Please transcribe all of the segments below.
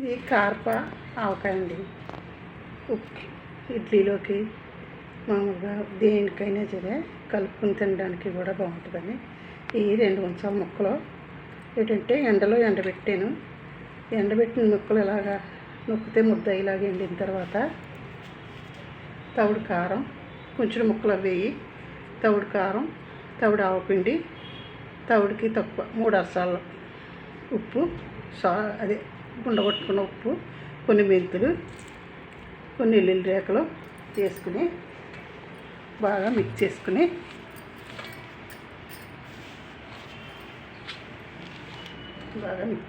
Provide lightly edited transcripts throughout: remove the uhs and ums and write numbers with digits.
ఇది కార్ప ఆవకాయ అండి. ఉప్పు ఇడ్లీలోకి మామూలుగా దేనికైనా సరే కలుపుకొని తినడానికి కూడా బాగుంటుందని ఈ 2 ఉంచాల ముక్కలు ఏంటంటే ఎండలో ఎండబెట్టాను. ఎండబెట్టిన ముక్కలు ఇలాగా నొక్కితే ముద్ద ఇలాగ ఎండిన తర్వాత తవుడు కారం కొంచెం ముక్కలు వేయి, తవుడు కారం, తవుడు ఆవపిండి, తవుడికి తక్కువ 3 అరసాలు ఉప్పు, అదే గుండగొట్టుకున్న ఉప్పు, కొన్ని మెంతులు, కొన్ని ఎల్లుల్లి రేకలు వేసుకుని బాగా మిక్స్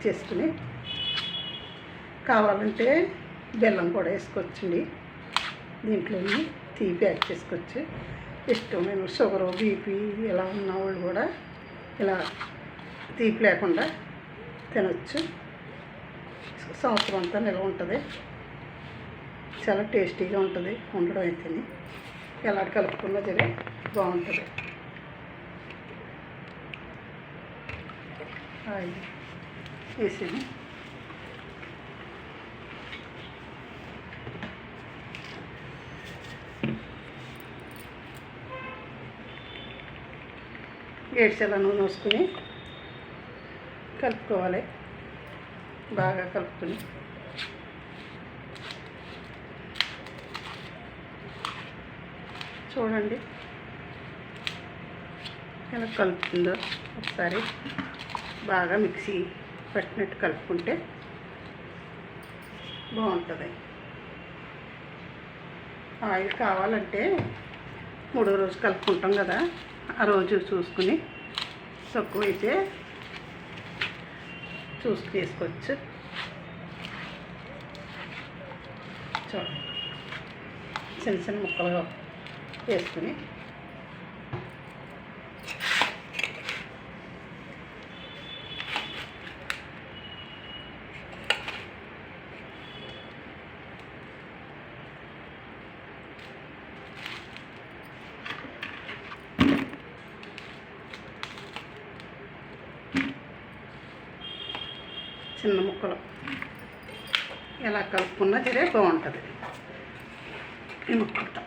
చేసుకుని కావాలంటే బెల్లం కూడా వేసుకోవచ్చండి. దీంట్లోని తీపి యాడ్ చేసుకోవచ్చు. ఇష్టమైన షుగరు బీపీ ఇలా ఉన్నవాళ్ళు కూడా ఇలా తీపి లేకుండా తినచ్చు. సంవత్సరం అంతా నిల్వ ఉంటుంది. చాలా టేస్టీగా ఉంటుంది ఉండడం అయితేనే. ఎలా కలుపుకున్నా సరే బాగుంటుంది. ఆయిల్ వేసాను. ఏడ్చేలా నూనె వేసుకుని కలుపుకోవాలి. బాగా కలుపుకొని చూడండి ఎలా కలుపుతుందో. ఒకసారి బాగా మిక్సీ పట్టినట్టు కలుపుకుంటే బాగుంటుంది. ఆయిల్ కావాలంటే 3వ రోజు కలుపుకుంటాం కదా, ఆ రోజు చూసుకుని తక్కువైతే చూసుకుని వేసుకోవచ్చు. చూడండి చిన్న చిన్న ముక్కలుగా వేసుకుని చిన్న ముక్కలు ఎలా కలుపుకున్నా సరే బాగుంటుంది. ఈ ముక్కలతో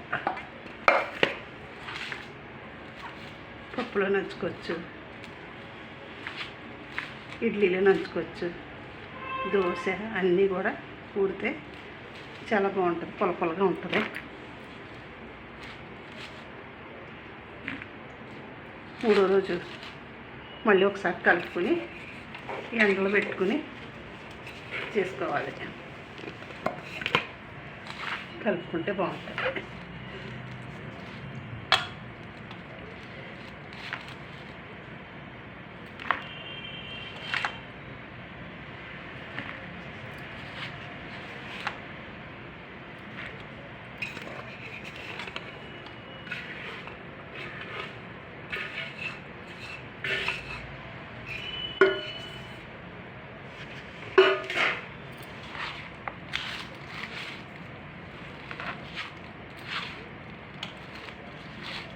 పప్పులో నంచుకోవచ్చు, ఇడ్లీలో నంచుకోవచ్చు, దోశ అన్నీ కూడా ఊడితే చాలా బాగుంటుంది. పొలపొలగా ఉంటుంది. మూడో రోజు మళ్ళీ ఒకసారి కలుపుకొని ఎండలో పెట్టుకుని చేసుకోవాలి. కలుపుకుంటే బాగుంటుంది.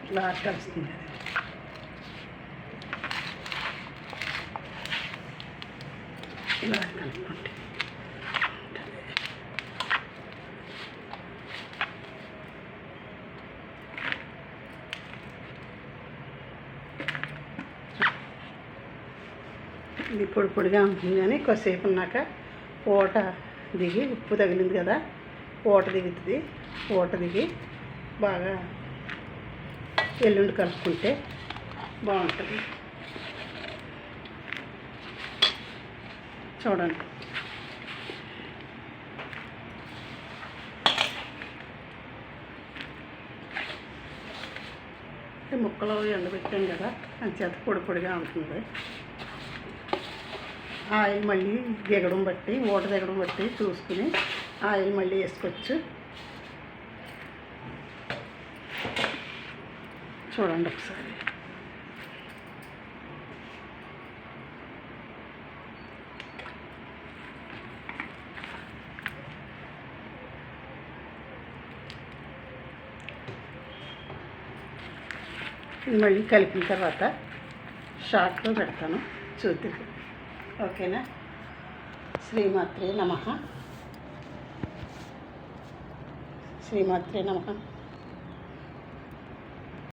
ఇలా కలుస్తుంది. ఇలా కలుపుకుంటే ఇది పొడి పొడిగా ఉంటుంది. కానీ కొద్దిసేపు ఉన్నాక ఊట దిగి ఉప్పు తగిలింది కదా, ఊట దిగుతుంది. ఊట దిగి బాగా ఎల్లుండి కలుపుకుంటే బాగుంటుంది. చూడండి ముక్కలు ఎండబెట్టాం కదా, అంచేత పొడి పొడిగా ఉంటుంది. ఆయిల్ మళ్ళీ దిగడం బట్టి, ఊట దిగడం బట్టి చూసుకుని ఆయిల్ మళ్ళీ వేసుకోవచ్చు. చూడండి ఒకసారి. ఇది మళ్ళీ కలిపిన తర్వాత షార్ట్లో పెడతాను చూద్దాం. ఓకేనా? శ్రీమాత్రే నమః. శ్రీమాత్రే నమః.